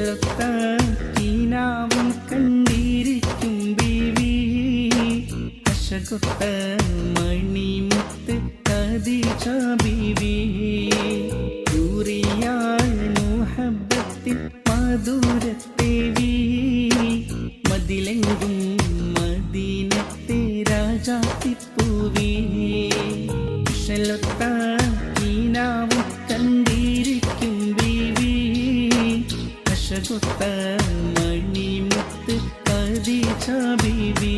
ഇശലൊത്ത കീനാവും കണ്ടിരിക്കും ബീവി അശകൊത്ത മണിമുത്ത് ഖദീജ ബീവി ൂറിയാൾ മുഹബ്ബത്തിൻ മധുരത്തേവി മതിലെങ്കും മദീനത്തെ രാജാത്തിപ്പൂവി ഇശലൊത്ത കീനാവും കണ്ടിരിക്കും ബീവി അശകൊത്ത മണിമുത്ത് ഖദീജ ബീവി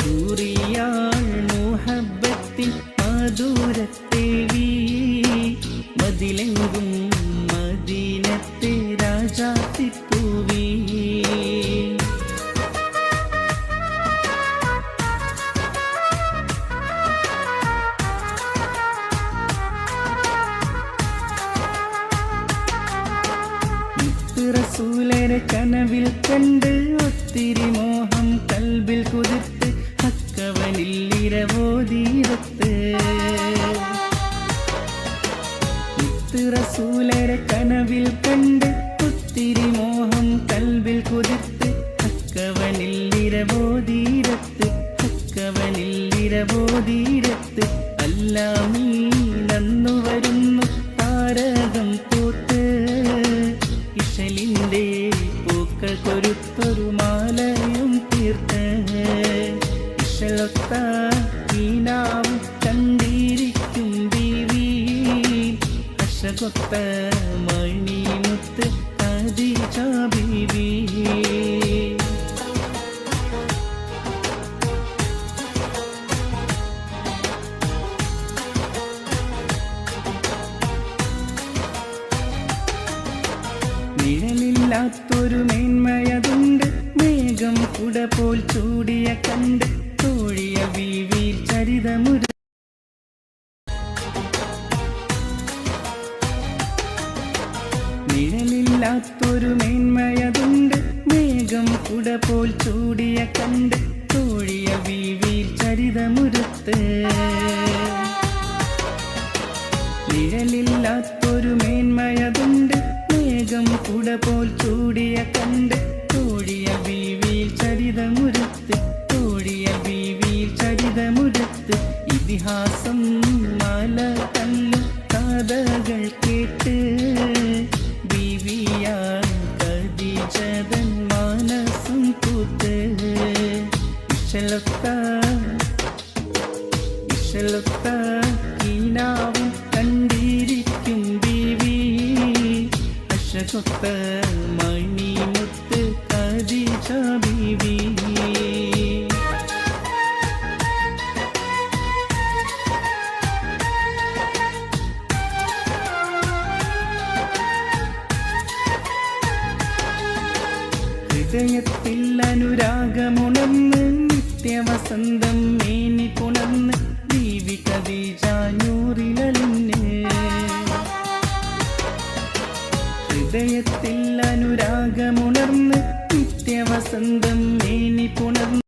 ൂറിയാൾ മുഹബ്ബത്തിൻ മധുരത്തേവി മതിലെങ്കും മദീനത്തെ രാജാത്തിപ്പൂവി റസൂലരെ കനവിൽ കണ്ട് ഒത്തിരി മോഹം കൽബിൽ കുതിർത്ത് ഹക്കവനിൽ ഇരവോതീരത്ത് റസൂലരെ കനവിൽ കണ്ട് ഒത്തിരി മോഹം കൽബിൽ കുതിർത്ത് ഹക്കവനിൽ ഇരവോതീരത്ത് ഹക്കവനിൽ ഇരവോതീരത്ത് അല്ലാമീ നന്നു വരുന്നു താരകം പൂത്ത് ഇശലിൻ്റെ പൂക്കൾ കൊരുത്തൊരു മാലയും തീർത്ത് ഇശലൊത്ത കീനാവും കണ്ടിരിക്കും ബീവി അശകൊത്ത മണിമുത്ത് ഖദീജ ബീവി നിഴലില്ലാത്തൊരു മേന്മയതുണ്ട് മേഘം കുട പോൽ ചൂടിയ കണ്ട് തോഴിയ ബീവിയിൽ ചരിതമുര നിഴലില്ലാത്തൊരു മേന്മയതുണ്ട് മേഘം കുട പോൽ ചൂടിയ കണ്ട് തോഴിയ ബീവിയിൽ ചരിതമുരത്ത് നിഴലില്ലാത്തൊരു മേന്മയതുണ്ട് മേഘം കുട പോൽ ചൂടിയ കണ്ട് തോഴിയ ബീവിയിൽ ചരിതമുരത്ത് തോഴിയ ബീവിയിൽ ചരിതമുരത്ത് ഇതിഹാസം മാല കല്ലും കഥകൾ കേട്ട് ബീവിയാൽ ഖദീജതൻ മാനസം പൂത്ത് ഇശലൊത്ത കീനാവും കണ്ടിരിക്കും ബീവി അശകൊത്ത മണിമുത്ത് ഖദീജ ബീവി ഹൃദയത്തിൽ അനുരാഗമുണർന്ന് നിത്യവസന്തം മേനി പുണർന്ന് ബീവി ഖദീജ നൂറിലലിന് ഹൃദയത്തിൽ അനുരാഗമുണർന്ന് നിത്യവസന്തം മേനി പുണർന്ന്